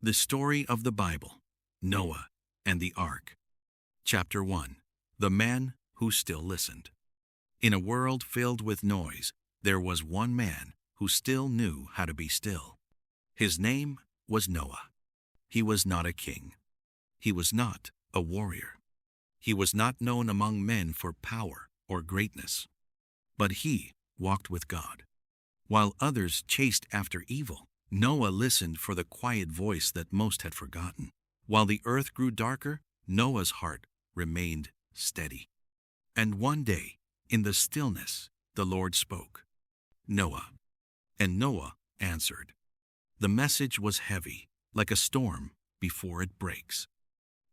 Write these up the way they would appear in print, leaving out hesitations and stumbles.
The story of the Bible, Noah and the Ark. Chapter 1. The man who still listened. In a world filled with noise, there was one man who still knew how to be still. His name was Noah. He was not a king. He was not a warrior. He was not known among men for power or greatness. But he walked with God. While others chased after evil, Noah listened for the quiet voice that most had forgotten. While the earth grew darker, Noah's heart remained steady. And one day, in the stillness, the Lord spoke, "Noah." And Noah answered. The message was heavy, like a storm before it breaks.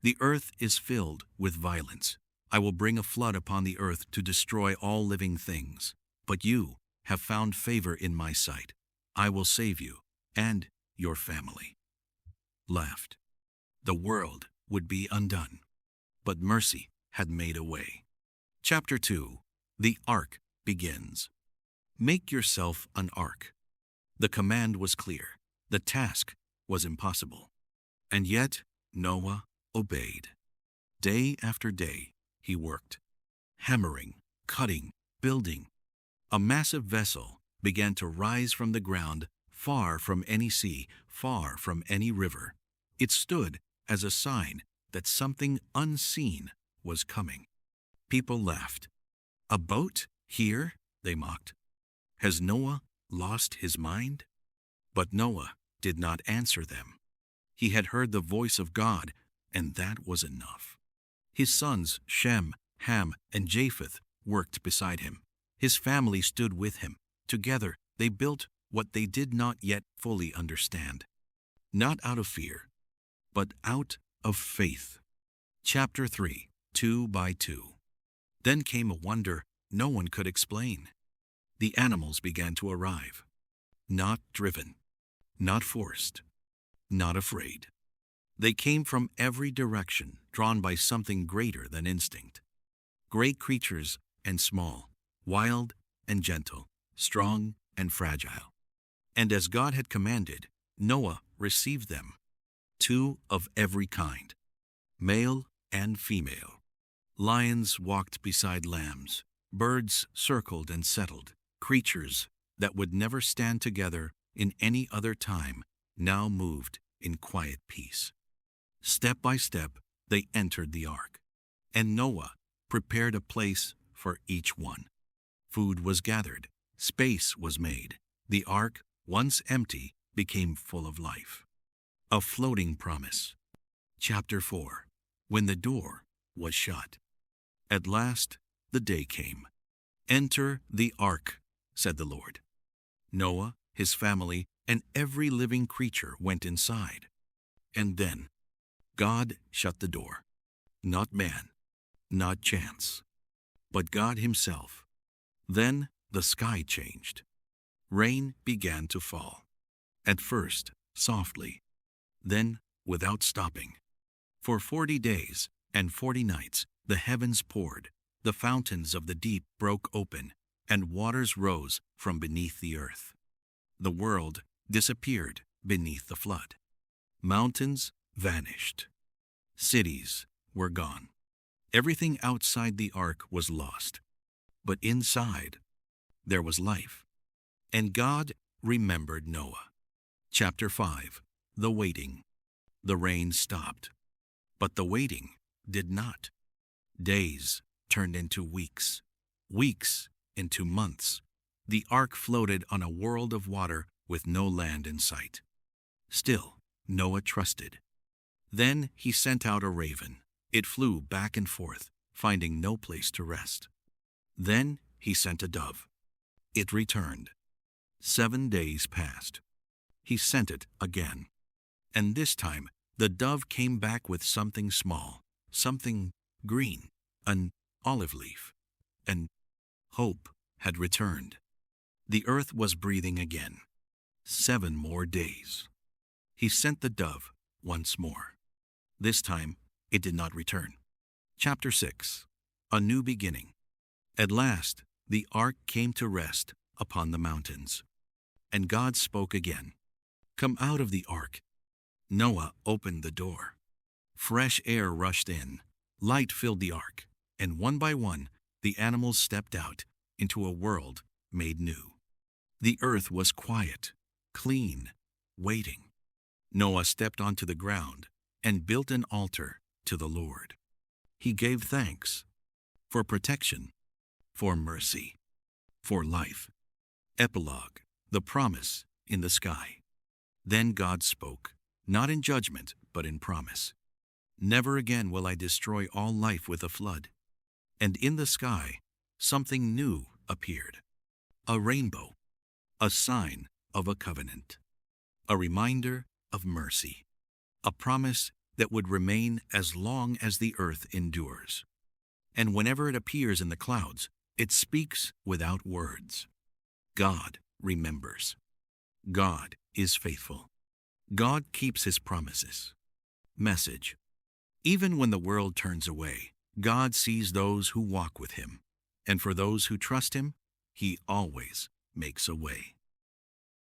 "The earth is filled with violence. I will bring a flood upon the earth to destroy all living things. But you have found favor in my sight. I will save you and your family." Laughed. The world would be undone, but mercy had made a way. Chapter 2. The Ark Begins. Make yourself an ark. The command was clear. The task was impossible. And yet Noah obeyed. Day after day he worked, hammering, cutting, building. A massive vessel began to rise from the ground, far from any sea, far from any river. It stood as a sign that something unseen was coming. People laughed. "A boat here?" they mocked. "Has Noah lost his mind?" But Noah did not answer them. He had heard the voice of God, and that was enough. His sons Shem, Ham, and Japheth worked beside him. His family stood with him. Together they built what they did not yet fully understand. Not out of fear, but out of faith. Chapter 3. 2 by 2. Then came a wonder no one could explain. The animals began to arrive. Not driven, not forced, not afraid. They came from every direction, drawn by something greater than instinct. Great creatures and small, wild and gentle, strong and fragile. And as God had commanded, Noah received them. 2 of every kind, male and female. Lions walked beside lambs. Birds circled and settled. Creatures that would never stand together in any other time now moved in quiet peace. Step by step, they entered the ark, and Noah prepared a place for each one. Food was gathered. Space was made. The ark, once empty, became full of life. A floating promise. Chapter 4. When the door was shut. At last, the day came. "Enter the ark," said the Lord. Noah, his family, and every living creature went inside. And then God shut the door. Not man, not chance, but God himself. Then the sky changed. Rain began to fall. At first, softly, then without stopping. For 40 days and 40 nights, the heavens poured. The fountains of the deep broke open, and waters rose from beneath the earth. The world disappeared beneath the flood. Mountains vanished. Cities were gone. Everything outside the ark was lost. But inside, there was life. And God remembered Noah. Chapter 5. The Waiting. The rain stopped, but the waiting did not. Days turned into weeks, weeks into months. The ark floated on a world of water with no land in sight. Still, Noah trusted. Then he sent out a raven. It flew back and forth, finding no place to rest. Then he sent a dove. It returned. 7 days passed. He sent it again. And this time, the dove came back with something small, something green, an olive leaf, and hope had returned. The earth was breathing again. 7 more days. He sent the dove once more. This time, it did not return. Chapter 6. A New Beginning. At last, the ark came to rest upon the mountains. And God spoke again. "Come out of the ark." Noah opened the door. Fresh air rushed in, light filled the ark, and one by one the animals stepped out into a world made new. The earth was quiet, clean, waiting. Noah stepped onto the ground and built an altar to the Lord. He gave thanks for protection, for mercy, for life. Epilogue, the promise in the sky. Then God spoke, not in judgment, but in promise. Never again will I destroy all life with a flood. And in the sky, something new appeared. A rainbow, a sign of a covenant, a reminder of mercy, a promise that would remain as long as the earth endures. And whenever it appears in the clouds, it speaks without words. God remembers. God is faithful. God keeps his promises. Message. Even when the world turns away, God sees those who walk with him, and for those who trust him, he always makes a way.